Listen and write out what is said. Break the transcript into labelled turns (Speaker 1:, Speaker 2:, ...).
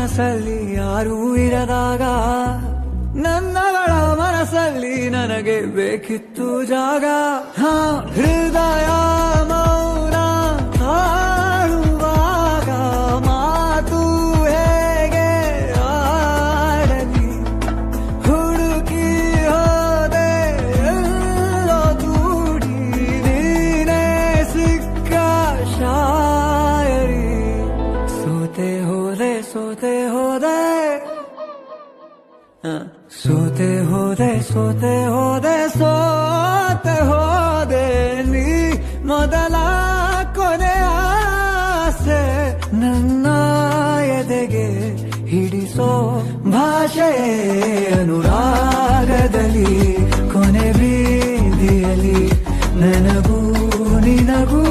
Speaker 1: ಕನಸಲ್ಲಿ ಯಾರೂ ಇರದಾಗ ನನ್ನಗಳ ಮನಸ್ಸಲ್ಲಿ ನನಗೆ ಬೇಕಿತ್ತು ಜಾಗ. ಹೃದಯ ಮೌನ ಹಾಡುವಾಗ ಮಾತು ಹೇಗೆ ಆಡಲಿ, ಹುಡುಕಿ ಹೋದೆ ಎಲ್ಲೋ ದೂಡಿ ನೀನೇ ಸಿಕ್ಕ ಶಾಯರಿ. ಸೋತೆ ಹೋದೆ ಸೋತೆ ಹೋದೆ ಸೋತೆ ಹೋದೆ ಸೋತೆ ಹೋದೆ ಸೋತೆ ಹೋದೆ ನೀ ಮೊದಲ ಕೊನೆ ಆಸೆ ನನ್ನ ಎದೆಗೆ ಹಿಡಿಸೋ ಭಾಷೆ ಅನುರಾಗದಲ್ಲಿ ಕೊನೆ ಬೀದಿಯಲ್ಲಿ ನನಗೂ ನಿನಗೂ